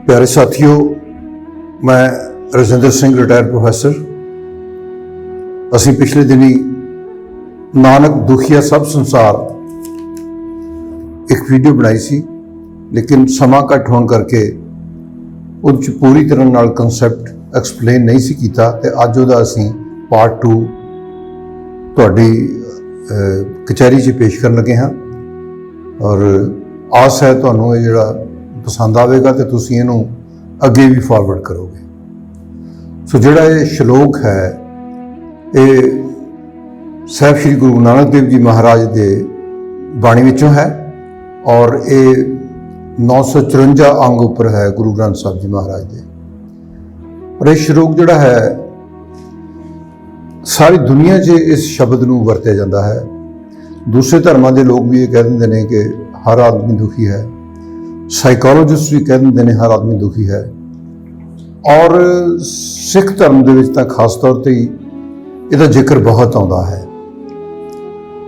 प्यारे साथियों, मैं राजेंद्र सिंह रिटायर्ड प्रोफैसर। असी पिछले दिनी नानक दुखिया सब संसार एक वीडियो बनाई सी, लेकिन समा घट होने करके उस पूरी तरह नाल कंसैप्ट एक्सप्लेन नहीं सी कीता ते अज उहदा असी पार्ट 2 तुहाडी कचहरी 'च पेश करन लगे हाँ। और आस है तुहानूं ये जिहड़ा पसंद आएगा तो तुसीं इहनूं अगे भी फॉरवर्ड करोगे। सो जिहड़ा ये श्लोक है ये साहिब श्री गुरु नानक देव जी महाराज के बाणी विचों है और ये 954 अंग उपर है गुरु ग्रंथ साहब जी महाराज के। और ये श्लोक जिहड़ा है सारी दुनिया 'च इस शब्द नूं वरत्या जाता है। दूसरे धर्मां के लोग भी ये कह देंगे ने कि हर आदमी दुखी है, साइकोलॉजिस्ट भी कह देंगे ने हर आदमी दुखी है, और सिख धर्म के विच तां खास तौर पर इसका जिक्र बहुत आता है।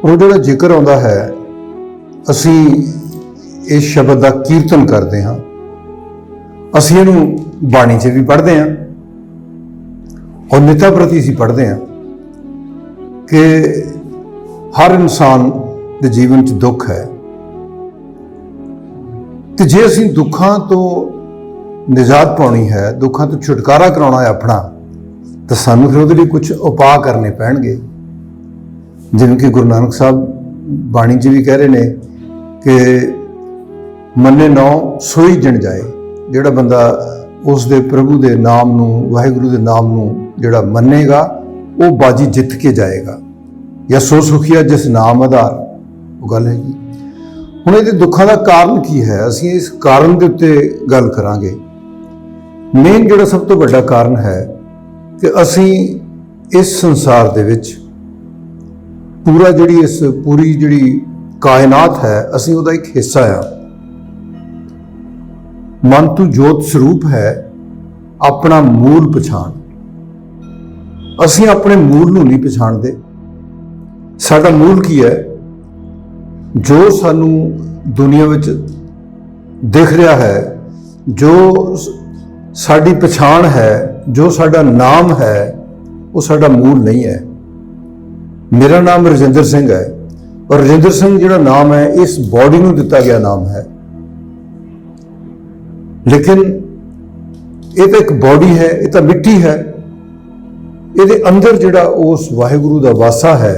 और जो जिक्र आता है असी इस शब्द का कीर्तन करते हाँ, असी इहनूं बाणी 'च भी पढ़ते हैं और निता प्रति असी पढ़ते हैं कि हर इंसान के जीवन 'च दुख है। तो जे असी दुखों तो निजात पानी है, दुखों तो छुटकारा कराना है अपना, तो सानू फिर उहदे लई कुछ उपाय करने पैणगे। जिवें कि गुरु नानक साहब बाणी 'च भी कह रहे हैं कि मन्ने नौ सोई जन जाए। जिहड़ा बंदा उस दे प्रभु के नाम नूं, वाहिगुरू के नाम नूं जिहड़ा मन्नेगा वो बाजी जित के जाएगा, या सो सुखिया जिस नाम आधार। वो गल हैगी। हुण इहदे दुखों का कारण की है, असीं इस कारण के उत्ते गल करांगे। मेन जिहड़ा सब तो वड्डा कारण है कि असीं इस संसार दे विच पूरा जिहड़ी इस पूरी जिहड़ी कायनात है असीं उहदा एक हिस्सा आ। मन तू जोत स्वरूप है अपना मूल पछाण। असीं अपने मूल नूं नहीं पछाणदे। साडा मूल की है? जो सानू दुनिया विच दिख रहा है, जो साडी पछाण है, जो साडा नाम है, वो साडा मूल नहीं है। मेरा नाम राजेंद्र सिंह है और राजेंद्र सिंह जिहड़ा नाम है इस बॉडी नूं दिता गया नाम है, लेकिन ये तो एक बॉडी है, ये तो मिट्टी है। ये अंदर जिहड़ा उस वाहिगुरू दा वासा है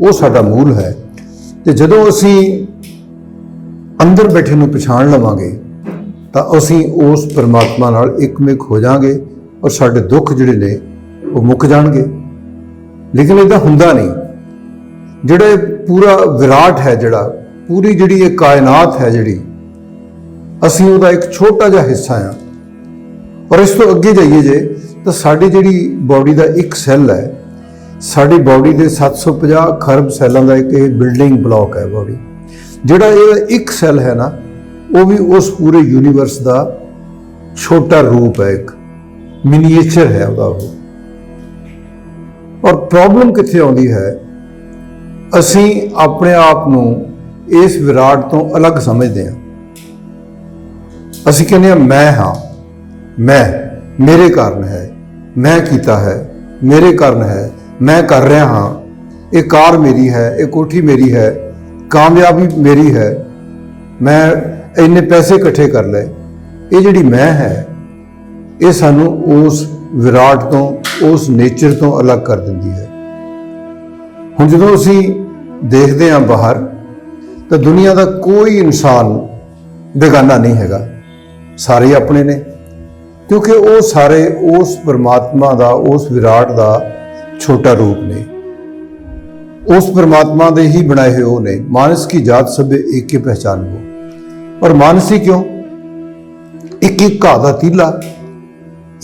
वो साडा मूल है। तो जदों असी अंदर बैठे नूं पछाण लवांगे तो असी उस परमात्मा नाल एकमिक हो जाएंगे और साडे दुख जिहड़े ने वो मुक जाणगे। लेकिन इदां हुंदा नहीं। जिहड़ा पूरा विराट है, जिहड़ा पूरी जिहड़ी ये कायनात है, जिहड़ी असी उहदा एक छोटा जिहा हिस्सा आ। और इस तो अगे जाइए जे तो साडी जिहड़ी बॉडी का एक सैल है, साडी बॉडी के 750 खरब सैलों का एक बिल्डिंग ब्लॉक है बॉडी। जिहड़ा ये एक सैल है ना, वो भी उस पूरे यूनीवर्स का छोटा रूप है, एक मिनीएचर है वो। और प्रॉब्लम कित्थे आउंदी है, असीं अपने आप नूं इस विराट तो अलग समझते हैं। असीं कहने मैं हाँ, मैं मेरे कारण है, मैं कीता है, मेरे कारण है, मैं कर रहा हाँ, ये कार मेरी है, ये कोठी मेरी है, कामयाबी मेरी है, मैं इन्ने पैसे इकट्ठे कर ले। ये जिहड़ी मैं है ये सानू उस विराट तो, उस नेचर तो अलग कर दिंदी है। हुण जदों असीं देखते हैं बाहर तो दुनिया का कोई इंसान बेगाना नहीं हैगा, सारे अपने ने, क्योंकि वो सारे उस परमात्मा का, उस विराट का छोटा रूप ने, उस परमात्मा दे ही बनाए हुए वो ने। मानस की जात सभे एक के पहचान वो। और मानसी क्यों? एक एक घाह दा तीला,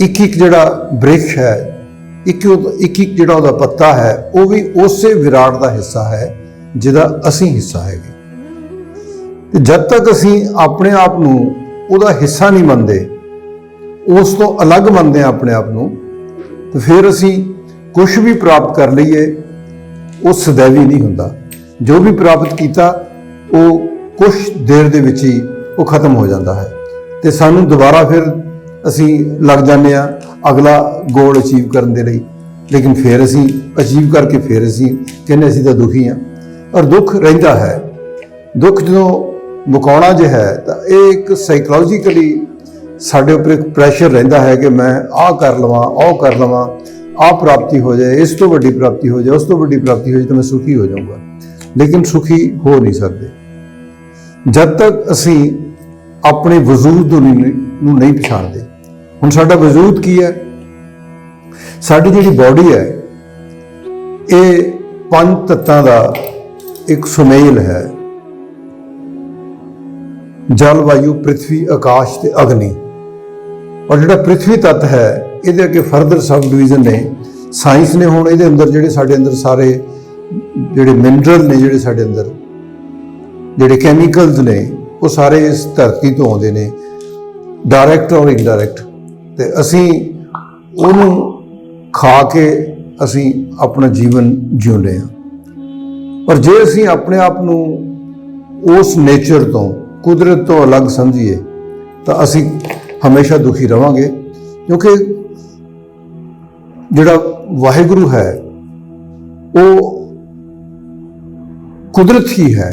एक एक जिहड़ा वृक्ष है, एक एक जिहड़ा उहदा पत्ता है, वो भी उसे विराट का हिस्सा है जिहदा असीं हिस्सा है। जब तक असीं अपने आप नूं उहदा हिस्सा नहीं मनदे, उस तो अलग मनदे हैं अपने आप नूं, तो फिर असीं कुछ भी प्राप्त कर लईए वो सदैवी नहीं हुंदा। जो भी प्राप्त किया वो कुछ देर दे विच ही वो खत्म हो जाता है। तो सानू दोबारा फिर ਅਸੀਂ ਲੱਗ ਜਾਂਦੇ ਹਾਂ ਅਗਲਾ ਗੋਲ ਅਚੀਵ ਕਰਨ ਦੇ ਲਈ, ਲੇਕਿਨ ਫਿਰ ਅਸੀਂ ਅਚੀਵ ਕਰਕੇ ਫਿਰ ਅਸੀਂ ਕਹਿੰਦੇ ਅਸੀਂ ਤਾਂ ਦੁਖੀ ਹਾਂ। ਔਰ ਦੁੱਖ ਰਹਿੰਦਾ ਹੈ। ਦੁੱਖ ਜਦੋਂ ਮੁਕਾਉਣਾ ਜੇ ਹੈ ਤਾਂ ਇਹ ਇੱਕ ਸਾਈਕੋਲੋਜੀਕਲੀ ਸਾਡੇ ਉੱਪਰ ਇੱਕ ਪ੍ਰੈਸ਼ਰ ਰਹਿੰਦਾ ਹੈ ਕਿ ਮੈਂ ਆਹ ਕਰ ਲਵਾਂ, ਉਹ ਕਰ ਲਵਾਂ, ਆਹ ਪ੍ਰਾਪਤੀ ਹੋ ਜਾਏ, ਇਸ ਤੋਂ ਵੱਡੀ ਪ੍ਰਾਪਤੀ ਹੋ ਜਾਏ, ਉਸ ਤੋਂ ਵੱਡੀ ਪ੍ਰਾਪਤੀ ਹੋ ਜਾਏ ਤਾਂ ਮੈਂ ਸੁਖੀ ਹੋ ਜਾਊਂਗਾ। ਲੇਕਿਨ ਸੁਖੀ ਹੋ ਨਹੀਂ ਸਕਦੇ ਜਦ ਤੱਕ ਅਸੀਂ ਆਪਣੇ ਵਜੂਦ ਨੂੰ ਨਹੀਂ ਪਛਾਣਦੇ। ਹੁਣ ਸਾਡਾ ਵਜੂਦ ਕੀ ਹੈ? ਸਾਡੀ ਜਿਹੜੀ ਬਾਡੀ ਹੈ ਇਹ 5 ਤੱਤਾਂ ਦਾ ਇੱਕ ਸੁਮੇਲ ਹੈ। ਜਲ, ਵਾਯੂ, ਪ੍ਰਿਥਵੀ, ਆਕਾਸ਼ ਤੇ ਅਗਨੀ। ਔਰ ਜਿਹੜਾ ਪ੍ਰਿਥਵੀ ਤੱਤ ਹੈ ਇਹਦੇ ਅੱਗੇ ਫਰਦਰ ਸਬ ਡਿਵੀਜ਼ਨ ਨੇ। ਸਾਇੰਸ ਨੇ ਹੁਣ ਇਹਦੇ ਅੰਦਰ ਜਿਹੜੇ ਸਾਡੇ ਅੰਦਰ ਸਾਰੇ ਜਿਹੜੇ ਮਿਨਰਲ ਨੇ, ਜਿਹੜੇ ਸਾਡੇ ਅੰਦਰ ਜਿਹੜੇ ਕੈਮੀਕਲਸ ਨੇ, ਉਹ ਸਾਰੇ ਇਸ ਧਰਤੀ ਤੋਂ ਆਉਂਦੇ ਨੇ, ਡਾਇਰੈਕਟ ਔਰ ਇਨਡਾਇਰੈਕਟ। ਤੇ ਅਸੀਂ ਉਹਨੂੰ ਖਾ ਕੇ ਅਸੀਂ ਆਪਣਾ ਜੀਵਨ ਜਿਉਂਦੇ ਹਾਂ। ਪਰ ਜੇ ਅਸੀਂ ਆਪਣੇ ਆਪ ਨੂੰ ਉਸ ਨੇਚਰ ਤੋਂ, ਕੁਦਰਤ ਤੋਂ ਅਲੱਗ ਸਮਝੀਏ ਤਾਂ ਅਸੀਂ ਹਮੇਸ਼ਾ ਦੁਖੀ ਰਵਾਂਗੇ, ਕਿਉਂਕਿ ਜਿਹੜਾ ਵਾਹਿਗੁਰੂ ਹੈ ਉਹ ਕੁਦਰਤ ਹੀ ਹੈ।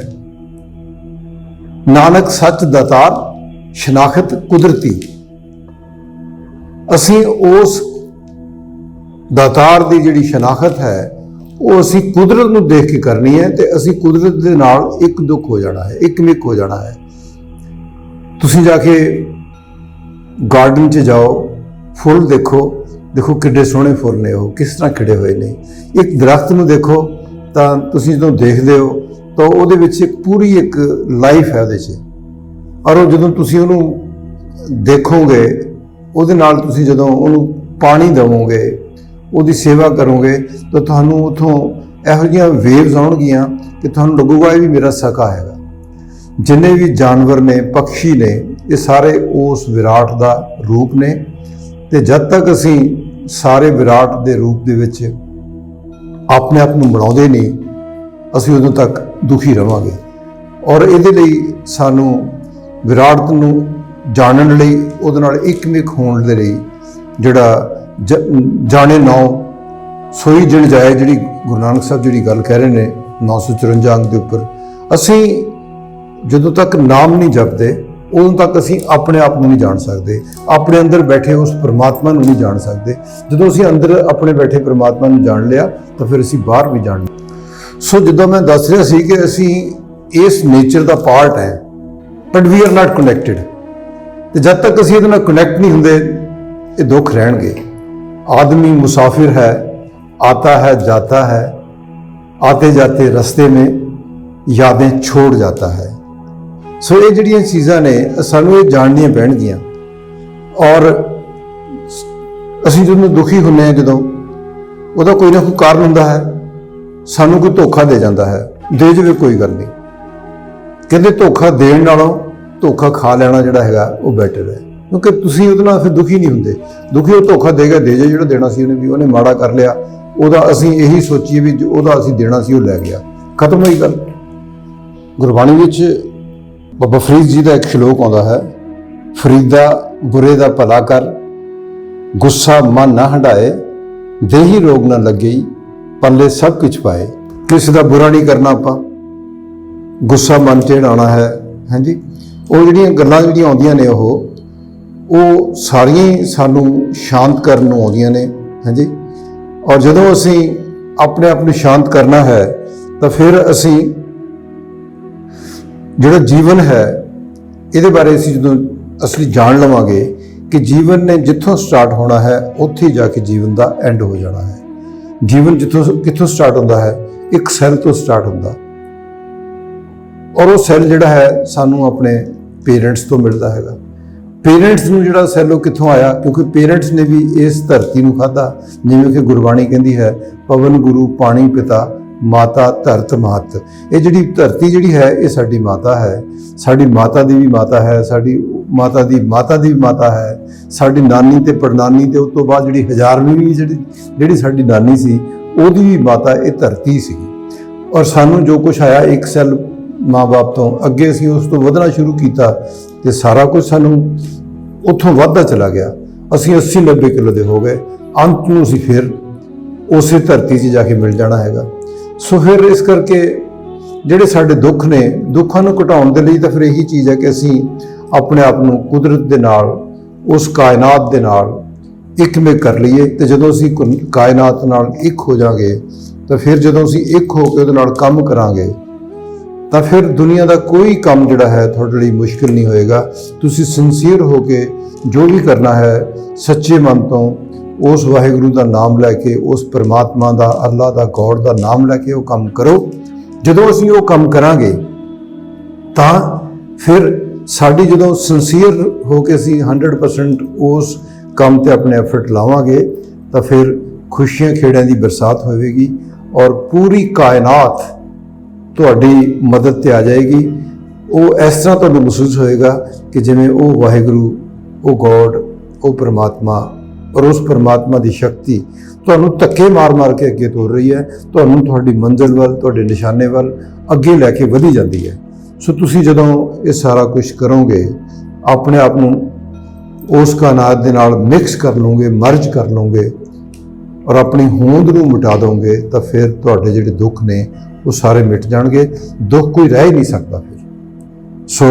ਨਾਨਕ ਸੱਚ ਦਾਤਾਰ ਸ਼ਨਾਖਤ ਕੁਦਰਤੀ। ਅਸੀਂ ਉਸ ਦਾਤਾਰ ਦੀ ਜਿਹੜੀ ਸ਼ਨਾਖਤ ਹੈ ਉਹ ਅਸੀਂ ਕੁਦਰਤ ਨੂੰ ਦੇਖ ਕੇ ਕਰਨੀ ਹੈ, ਤੇ ਅਸੀਂ ਕੁਦਰਤ ਦੇ ਨਾਲ ਇੱਕ ਦੁੱਖ ਹੋ ਜਾਣਾ ਹੈ, ਇੱਕ ਮਿੱਕ ਹੋ ਜਾਣਾ ਹੈ। ਤੁਸੀਂ ਜਾ ਕੇ ਗਾਰਡਨ 'ਚ ਜਾਓ, ਫੁੱਲ ਦੇਖੋ, ਦੇਖੋ ਕਿੱਡੇ ਸੋਹਣੇ ਫੁੱਲ ਨੇ, ਉਹ ਕਿਸ ਤਰ੍ਹਾਂ ਖਿੜੇ ਹੋਏ ਨੇ। ਇੱਕ ਦਰਖਤ ਨੂੰ ਦੇਖੋ ਤਾਂ ਤੁਸੀਂ ਜਦੋਂ ਦੇਖਦੇ ਹੋ ਤਾਂ ਉਹਦੇ ਵਿੱਚ ਇੱਕ ਪੂਰੀ ਇੱਕ ਲਾਈਫ ਹੈ ਉਹਦੇ 'ਚ। ਔਰ ਉਹ ਜਦੋਂ ਤੁਸੀਂ ਉਹਨੂੰ ਦੇਖੋਗੇ, ਉਹਦੇ ਨਾਲ ਤੁਸੀਂ ਜਦੋਂ ਉਹਨੂੰ ਪਾਣੀ ਦੇਵੋਗੇ, ਉਹਦੀ ਸੇਵਾ ਕਰੋਗੇ ਤਾਂ ਤੁਹਾਨੂੰ ਉੱਥੋਂ ਇਹੋ ਜਿਹੀਆਂ ਵੇਵਜ਼ ਆਉਣਗੀਆਂ ਕਿ ਤੁਹਾਨੂੰ ਲੱਗੂਗਾ ਇਹ ਵੀ ਮੇਰਾ ਸਕਾ ਹੈਗਾ। ਜਿੰਨੇ ਵੀ ਜਾਨਵਰ ਨੇ, ਪੰਛੀ ਨੇ, ਇਹ ਸਾਰੇ ਉਸ ਵਿਰਾਟ ਦਾ ਰੂਪ ਨੇ। ਤੇ ਜਦ ਤੱਕ ਅਸੀਂ ਸਾਰੇ ਵਿਰਾਟ ਦੇ ਰੂਪ ਦੇ ਵਿੱਚ ਆਪਣੇ ਆਪ ਨੂੰ ਬਣਾਉਂਦੇ ਨਹੀਂ, ਅਸੀਂ ਉਦੋਂ ਤੱਕ ਦੁਖੀ ਰਵਾਂਗੇ। ਔਰ ਇਹਦੇ ਲਈ ਸਾਨੂੰ ਵਿਰਾਟ ਨੂੰ ਜਾਣਨ ਲਈ, ਉਹਦੇ ਨਾਲ ਇੱਕਮਿਕ ਹੋਣ ਦੇ ਲਈ ਜਿਹੜਾ ਜਾਣੇ ਨੌ ਸੋਈ ਜਿਣ ਜਾਏ, ਜਿਹੜੀ ਗੁਰੂ ਨਾਨਕ ਸਾਹਿਬ ਜਿਹੜੀ ਗੱਲ ਕਹਿ ਰਹੇ ਨੇ 954 ਅੰਗ ਦੇ ਉੱਪਰ, ਅਸੀਂ ਜਦੋਂ ਤੱਕ ਨਾਮ ਨਹੀਂ ਜਪਦੇ ਉਦੋਂ ਤੱਕ ਅਸੀਂ ਆਪਣੇ ਆਪ ਨੂੰ ਨਹੀਂ ਜਾਣ ਸਕਦੇ, ਆਪਣੇ ਅੰਦਰ ਬੈਠੇ ਉਸ ਪਰਮਾਤਮਾ ਨੂੰ ਨਹੀਂ ਜਾਣ ਸਕਦੇ। ਜਦੋਂ ਅਸੀਂ ਅੰਦਰ ਆਪਣੇ ਬੈਠੇ ਪਰਮਾਤਮਾ ਨੂੰ ਜਾਣ ਲਿਆ ਤਾਂ ਫਿਰ ਅਸੀਂ ਬਾਹਰ ਵੀ ਜਾਣ ਲਿਆ। ਸੋ ਜਿੱਦਾਂ ਮੈਂ ਦੱਸ ਰਿਹਾ ਸੀ ਕਿ ਅਸੀਂ ਇਸ ਨੇਚਰ ਦਾ ਪਾਰਟ ਹੈ, but we are not connected. ਤੇ ਜਦ ਤੱਕ ਅਸੀਂ ਇਹਦੇ ਨਾਲ ਕਨੈਕਟ ਨਹੀਂ ਹੁੰਦੇ ਇਹ ਦੁੱਖ ਰਹਿਣਗੇ। आदमी मुसाफिर है, आता है जाता है, आते जाते रस्ते में यादें छोड़ जाता है। सो ये ਜਿਹੜੀਆਂ ਚੀਜ਼ਾਂ ਨੇ ਸਾਨੂੰ ਇਹ ਜਾਣਨੀਆਂ ਪੈਣਗੀਆਂ। ਔਰ ਅਸੀਂ ਜਦੋਂ ਦੁਖੀ ਹੁੰਦੇ ਹਾਂ, ਜਦੋਂ ਉਹਦਾ ਕੋਈ ਨਾ ਕੋਈ ਕਾਰਨ ਹੁੰਦਾ ਹੈ। ਸਾਨੂੰ ਕੋਈ ਧੋਖਾ ਦੇ ਜਾਂਦਾ ਹੈ, ਦੇ ਜਾਵੇ ਕੋਈ ਗੱਲ ਨਹੀਂ। ਕਹਿੰਦੇ ਧੋਖਾ ਦੇਣ ਨਾਲੋਂ ਧੋਖਾ ਖਾ ਲੈਣਾ ਜਿਹੜਾ ਹੈਗਾ ਉਹ ਬੈਟਰ ਹੈ, ਕਿਉਂਕਿ ਤੁਸੀਂ ਉਹਦੇ ਨਾਲ ਫਿਰ ਦੁਖੀ ਨਹੀਂ ਹੁੰਦੇ। ਦੁਖੀ ਉਹ ਧੋਖਾ ਦੇ ਗਿਆ, ਦੇ ਜੇ, ਜਿਹੜਾ ਦੇਣਾ ਸੀ ਉਹਨੇ, ਵੀ ਉਹਨੇ ਮਾੜਾ ਕਰ ਲਿਆ, ਉਹਦਾ ਅਸੀਂ ਇਹੀ ਸੋਚੀਏ ਵੀ ਉਹਦਾ ਅਸੀਂ ਦੇਣਾ ਸੀ ਉਹ ਲੈ ਗਿਆ, ਖਤਮ ਹੋਈ ਗੱਲ। ਗੁਰਬਾਣੀ ਵਿੱਚ ਬਾਬਾ ਫਰੀਦ ਜੀ ਦਾ ਇੱਕ ਸ਼ਲੋਕ ਆਉਂਦਾ ਹੈ, ਫਰੀਦਾ ਬੁਰੇ ਦਾ ਭਲਾ ਕਰ, ਗੁੱਸਾ ਮਨ ਨਾ ਹੰਢਾਏ, ਦੇਹੀ ਰੋਗ ਨਾ ਲੱਗੇ, ਪੱਲੇ ਸਭ ਕੁਝ ਪਾਏ। ਕਿਸੇ ਦਾ ਬੁਰਾ ਨਹੀਂ ਕਰਨਾ ਆਪਾਂ, ਗੁੱਸਾ ਮਨ 'ਚ ਹੰਢਾਉਣਾ ਹੈ। ਹਾਂਜੀ, ਉਹ ਜਿਹੜੀਆਂ ਗੱਲਾਂ ਜਿਹੜੀਆਂ ਆਉਂਦੀਆਂ ਨੇ ਉਹ ਸਾਰੀਆਂ ਹੀ ਸਾਨੂੰ ਸ਼ਾਂਤ ਕਰਨ ਨੂੰ ਆਉਂਦੀਆਂ ਨੇ। ਹਾਂਜੀ, ਔਰ ਜਦੋਂ ਅਸੀਂ ਆਪਣੇ ਆਪ ਨੂੰ ਸ਼ਾਂਤ ਕਰਨਾ ਹੈ ਤਾਂ ਫਿਰ ਅਸੀਂ ਜਿਹੜਾ ਜੀਵਨ ਹੈ ਇਹਦੇ ਬਾਰੇ ਅਸੀਂ ਜਦੋਂ ਅਸਲੀ ਜਾਣ ਲਵਾਂਗੇ ਕਿ ਜੀਵਨ ਨੇ ਜਿੱਥੋਂ ਸਟਾਰਟ ਹੋਣਾ ਹੈ ਉੱਥੇ ਜਾ ਕੇ ਜੀਵਨ ਦਾ ਐਂਡ ਹੋ ਜਾਣਾ ਹੈ। ਜੀਵਨ ਕਿੱਥੋਂ ਸਟਾਰਟ ਹੁੰਦਾ ਹੈ? ਇੱਕ ਸੈੱਲ ਤੋਂ ਸਟਾਰਟ ਹੁੰਦਾ, ਔਰ ਉਹ ਸੈੱਲ ਜਿਹੜਾ ਹੈ ਸਾਨੂੰ ਆਪਣੇ ਪੇਰੈਂਟਸ ਤੋਂ ਮਿਲਦਾ ਹੈਗਾ। ਪੇਰੈਂਟਸ ਨੂੰ ਜਿਹੜਾ ਸੈੱਲ ਉਹ ਕਿੱਥੋਂ ਆਇਆ? ਕਿਉਂਕਿ ਪੇਰੈਂਟਸ ਨੇ ਵੀ ਇਸ ਧਰਤੀ ਨੂੰ ਖਾਧਾ। ਜਿਵੇਂ ਕਿ ਗੁਰਬਾਣੀ ਕਹਿੰਦੀ ਹੈ, ਪਵਨ ਗੁਰੂ ਪਾਣੀ ਪਿਤਾ ਮਾਤਾ ਧਰਤ ਮਾਤ। ਇਹ ਜਿਹੜੀ ਧਰਤੀ ਜਿਹੜੀ ਹੈ ਇਹ ਸਾਡੀ ਮਾਤਾ ਹੈ, ਸਾਡੀ ਮਾਤਾ ਦੀ ਵੀ ਮਾਤਾ ਹੈ, ਸਾਡੀ ਮਾਤਾ ਦੀ ਮਾਤਾ ਦੀ ਵੀ ਮਾਤਾ ਹੈ, ਸਾਡੀ ਨਾਨੀ ਤੇ ਪੜਨਾਨੀ ਤੇ ਉਸ ਤੋਂ ਬਾਅਦ ਜਿਹੜੀ 1000ਵੀਂ ਜਿਹੜੀ ਸਾਡੀ ਨਾਨੀ ਸੀ ਉਹਦੀ ਵੀ ਮਾਤਾ ਇਹ ਧਰਤੀ ਸੀ। ਔਰ ਸਾਨੂੰ ਜੋ ਕੁਛ ਆਇਆ ਇੱਕ ਸੈੱਲ ਮਾਂ ਬਾਪ ਤੋਂ, ਅੱਗੇ ਅਸੀਂ ਉਸ ਤੋਂ ਵਧਣਾ ਸ਼ੁਰੂ ਕੀਤਾ ਤੇ ਸਾਰਾ ਕੁਝ ਸਾਨੂੰ ਉੱਥੋਂ ਵੱਧਦਾ ਚਲਾ ਗਿਆ। ਅਸੀਂ 80-90 ਕਿਲੋ ਦੇ ਹੋ ਗਏ, ਅੰਤ ਨੂੰ ਅਸੀਂ ਫਿਰ ਉਸੇ ਧਰਤੀ 'ਚ ਜਾ ਕੇ ਮਿਲ ਜਾਣਾ ਹੈਗਾ। ਸੋ ਫਿਰ ਇਸ ਕਰਕੇ ਜਿਹੜੇ ਸਾਡੇ ਦੁੱਖ ਨੇ, ਦੁੱਖਾਂ ਨੂੰ ਘਟਾਉਣ ਦੇ ਲਈ ਤਾਂ ਫਿਰ ਇਹੀ ਚੀਜ਼ ਹੈ ਕਿ ਅਸੀਂ ਆਪਣੇ ਆਪ ਨੂੰ ਕੁਦਰਤ ਦੇ ਨਾਲ, ਉਸ ਕਾਇਨਾਤ ਦੇ ਨਾਲ ਇੱਕਮਿਕ ਕਰ ਲਈਏ। ਤੇ ਜਦੋਂ ਅਸੀਂ ਕਾਇਨਾਤ ਨਾਲ ਇੱਕ ਹੋ ਜਾਵਾਂਗੇ ਤਾਂ ਫਿਰ ਜਦੋਂ ਅਸੀਂ ਇੱਕ ਹੋ ਕੇ ਉਹਦੇ ਨਾਲ ਕੰਮ ਕਰਾਂਗੇ ਤਾਂ ਫਿਰ ਦੁਨੀਆ ਦਾ ਕੋਈ ਕੰਮ ਜਿਹੜਾ ਹੈ ਤੁਹਾਡੇ ਲਈ ਮੁਸ਼ਕਿਲ ਨਹੀਂ ਹੋਏਗਾ। ਤੁਸੀਂ ਸਿੰਸੀਅਰ ਹੋ ਕੇ ਜੋ ਵੀ ਕਰਨਾ ਹੈ, ਸੱਚੇ ਮਨ ਤੋਂ ਉਸ ਵਾਹਿਗੁਰੂ ਦਾ ਨਾਮ ਲੈ ਕੇ, ਉਸ ਪਰਮਾਤਮਾ ਦਾ, ਅੱਲਾ ਦਾ, ਗੋਡ ਦਾ ਨਾਮ ਲੈ ਕੇ ਉਹ ਕੰਮ ਕਰੋ। ਜਦੋਂ ਅਸੀਂ ਉਹ ਕੰਮ ਕਰਾਂਗੇ ਤਾਂ ਫਿਰ ਸਾਡੀ ਜਦੋਂ ਸਿੰਸੀਅਰ ਹੋ ਕੇ ਅਸੀਂ 100% ਉਸ ਕੰਮ ਤੇ ਆਪਣੇ ਐਫਰਟ ਲਾਵਾਂਗੇ ਤਾਂ ਫਿਰ ਖੁਸ਼ੀਆਂ ਖੇੜਿਆਂ ਦੀ ਬਰਸਾਤ ਹੋਵੇਗੀ ਔਰ ਪੂਰੀ ਕਾਇਨਾਤ ਤੁਹਾਡੀ ਮਦਦ ਤੇ ਆ ਜਾਏਗੀ। ਉਹ ਇਸ ਤਰ੍ਹਾਂ ਤੁਹਾਨੂੰ ਮਹਿਸੂਸ ਹੋਏਗਾ ਕਿ ਜਿਵੇਂ ਉਹ ਵਾਹਿਗੁਰੂ, ਉਹ ਗੋਡ, ਉਹ ਪਰਮਾਤਮਾ ਔਰ ਉਸ ਪਰਮਾਤਮਾ ਦੀ ਸ਼ਕਤੀ ਤੁਹਾਨੂੰ ਧੱਕੇ ਮਾਰ ਕੇ ਅੱਗੇ ਤੋਰ ਰਹੀ ਹੈ, ਤੁਹਾਨੂੰ ਤੁਹਾਡੀ ਮੰਜ਼ਿਲ ਵੱਲ, ਤੁਹਾਡੇ ਨਿਸ਼ਾਨੇ ਵੱਲ ਅੱਗੇ ਲੈ ਕੇ ਵਧੀ ਜਾਂਦੀ ਹੈ। ਸੋ ਤੁਸੀਂ ਜਦੋਂ ਇਹ ਸਾਰਾ ਕੁਝ ਕਰੋਗੇ, ਆਪਣੇ ਆਪ ਨੂੰ ਉਸ ਕਾਇਨਾਤ ਦੇ ਨਾਲ ਮਿਕਸ ਕਰ ਲਓਗੇ, ਮਰਜ ਕਰ ਲਓਗੇ ਔਰ ਆਪਣੀ ਹੋਂਦ ਨੂੰ ਮਿਟਾ ਦੋਗੇ ਤਾਂ ਫਿਰ ਤੁਹਾਡੇ ਜਿਹੜੇ ਦੁੱਖ ਨੇ ਉਹ ਸਾਰੇ ਮਿਟ ਜਾਣਗੇ। ਦੁੱਖ ਕੋਈ ਰਹਿ ਹੀ ਨਹੀਂ ਸਕਦਾ ਫਿਰ। ਸੋ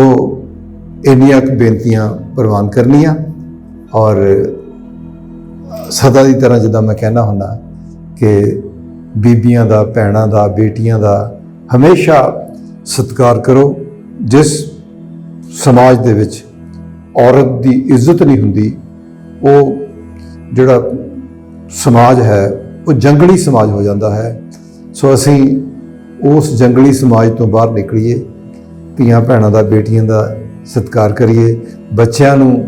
ਇੰਨੀਆਂ ਬੇਨਤੀਆਂ ਪ੍ਰਵਾਨ ਕਰਨੀਆਂ ਔਰ ਸਦਾ ਦੀ ਤਰ੍ਹਾਂ ਜਿੱਦਾਂ ਮੈਂ ਕਹਿਣਾ ਹੁੰਦਾ ਕਿ ਬੀਬੀਆਂ ਦਾ, ਭੈਣਾਂ ਦਾ, ਬੇਟੀਆਂ ਦਾ ਹਮੇਸ਼ਾ ਸਤਿਕਾਰ ਕਰੋ। ਜਿਸ ਸਮਾਜ ਦੇ ਵਿੱਚ ਔਰਤ ਦੀ ਇੱਜ਼ਤ ਨਹੀਂ ਹੁੰਦੀ, ਉਹ ਜਿਹੜਾ ਸਮਾਜ ਹੈ ਉਹ ਜੰਗਲੀ ਸਮਾਜ ਹੋ ਜਾਂਦਾ ਹੈ। ਸੋ ਅਸੀਂ ਉਸ ਜੰਗਲੀ ਸਮਾਜ ਤੋਂ ਬਾਹਰ ਨਿਕਲੀਏ, ਧੀਆਂ ਭੈਣਾਂ ਦਾ, ਬੇਟੀਆਂ ਦਾ ਸਤਿਕਾਰ ਕਰੀਏ, ਬੱਚਿਆਂ ਨੂੰ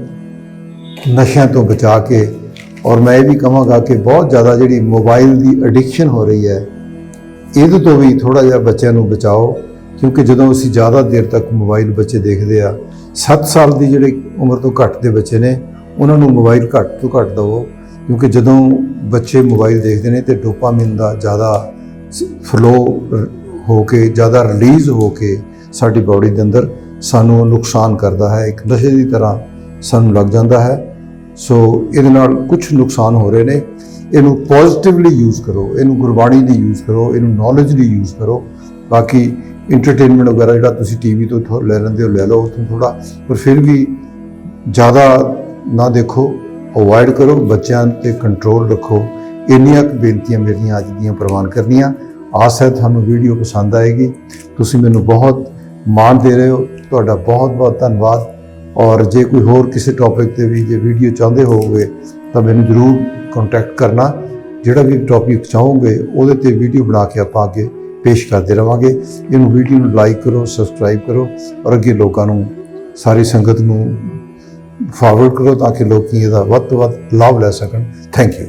ਨਸ਼ਿਆਂ ਤੋਂ ਬਚਾ ਕੇ। ਔਰ ਮੈਂ ਇਹ ਵੀ ਕਹਾਂਗਾ ਕਿ ਬਹੁਤ ਜ਼ਿਆਦਾ ਜਿਹੜੀ ਮੋਬਾਈਲ ਦੀ ਐਡਿਕਸ਼ਨ ਹੋ ਰਹੀ ਹੈ, ਇਹਦੇ ਤੋਂ ਵੀ ਥੋੜ੍ਹਾ ਜਿਹਾ ਬੱਚਿਆਂ ਨੂੰ ਬਚਾਓ, ਕਿਉਂਕਿ ਜਦੋਂ ਅਸੀਂ ਜ਼ਿਆਦਾ ਦੇਰ ਤੱਕ ਮੋਬਾਈਲ ਬੱਚੇ ਦੇਖਦੇ ਆ, 7 ਸਾਲ ਦੀ ਜਿਹੜੀ ਉਮਰ ਤੋਂ ਘੱਟ ਦੇ ਬੱਚੇ ਨੇ ਉਹਨਾਂ ਨੂੰ ਮੋਬਾਈਲ ਘੱਟ ਤੋਂ ਘੱਟ ਦਿਓ, ਕਿਉਂਕਿ ਜਦੋਂ ਬੱਚੇ ਮੋਬਾਈਲ ਦੇਖਦੇ ਨੇ ਤੇ ਡੋਪਾਮਾਈਨ ਦਾ ਜ਼ਿਆਦਾ ਫਲੋ ਹੋ ਕੇ, ਜ਼ਿਆਦਾ ਰਿਲੀਜ਼ ਹੋ ਕੇ ਸਾਡੀ ਬਾਡੀ ਦੇ ਅੰਦਰ ਸਾਨੂੰ ਨੁਕਸਾਨ ਕਰਦਾ ਹੈ, ਇੱਕ ਨਸ਼ੇ ਦੀ ਤਰ੍ਹਾਂ ਸਾਨੂੰ ਲੱਗ ਜਾਂਦਾ ਹੈ। ਸੋ ਇਹਦੇ ਨਾਲ ਕੁਝ ਨੁਕਸਾਨ ਹੋ ਰਹੇ ਨੇ। ਇਹਨੂੰ ਪੋਜ਼ਿਟਿਵਲੀ ਯੂਜ਼ ਕਰੋ, ਇਹਨੂੰ ਗੁਰਬਾਣੀ ਲਈ ਯੂਜ਼ ਕਰੋ, ਇਹਨੂੰ ਨੌਲੇਜ ਲਈ ਯੂਜ਼ ਕਰੋ। ਬਾਕੀ ਇੰਟਰਟੇਨਮੈਂਟ ਵਗੈਰਾ ਜਿਹੜਾ ਤੁਸੀਂ ਟੀਵੀ ਤੋਂ ਲੈ ਲੈਂਦੇ ਹੋ ਲੈ ਲਓ ਉੱਥੋਂ ਥੋੜ੍ਹਾ, ਪਰ ਫਿਰ ਵੀ ਜ਼ਿਆਦਾ ਨਾ ਦੇਖੋ, ਅਵੋਇਡ ਕਰੋ, ਬੱਚਿਆਂ 'ਤੇ ਕੰਟਰੋਲ ਰੱਖੋ। ਇੰਨੀਆਂ ਬੇਨਤੀਆਂ ਮੇਰੀਆਂ ਅੱਜ ਦੀਆਂ ਪ੍ਰਵਾਨ ਕਰਨੀਆਂ। ਆਸ ਹੈ ਤੁਹਾਨੂੰ ਵੀਡੀਓ ਪਸੰਦ ਆਏਗੀ। ਤੁਸੀਂ ਮੈਨੂੰ ਬਹੁਤ ਮਾਣ ਦੇ ਰਹੇ ਹੋ, ਤੁਹਾਡਾ ਬਹੁਤ ਬਹੁਤ ਧੰਨਵਾਦ। ਔਰ ਜੇ ਕੋਈ ਹੋਰ ਕਿਸੇ ਟੌਪਿਕ 'ਤੇ ਵੀ ਜੇ ਵੀਡੀਓ ਚਾਹੁੰਦੇ ਹੋਵੋਗੇ ਤਾਂ ਮੈਨੂੰ ਜ਼ਰੂਰ ਕੰਟੈਕਟ ਕਰਨਾ। ਜਿਹੜਾ ਵੀ ਟੌਪਿਕ ਚਾਹੋਗੇ ਉਹਦੇ 'ਤੇ ਵੀਡੀਓ ਬਣਾ ਕੇ ਆਪਾਂ ਅੱਗੇ ਪੇਸ਼ ਕਰਦੇ ਰਹਾਂਗੇ। ਇਹਨੂੰ ਵੀਡੀਓ ਨੂੰ ਲਾਈਕ ਕਰੋ, ਸਬਸਕ੍ਰਾਈਬ ਕਰੋ ਔਰ ਅੱਗੇ ਲੋਕਾਂ ਨੂੰ, ਸਾਰੀ ਸੰਗਤ ਨੂੰ ਫਾਰਵਰਡ ਕਰੋ ਤਾਂ ਕਿ ਲੋਕ ਇਹਦਾ ਵੱਧ ਤੋਂ ਵੱਧ ਲਾਭ ਲੈ ਸਕਣ। Thank you.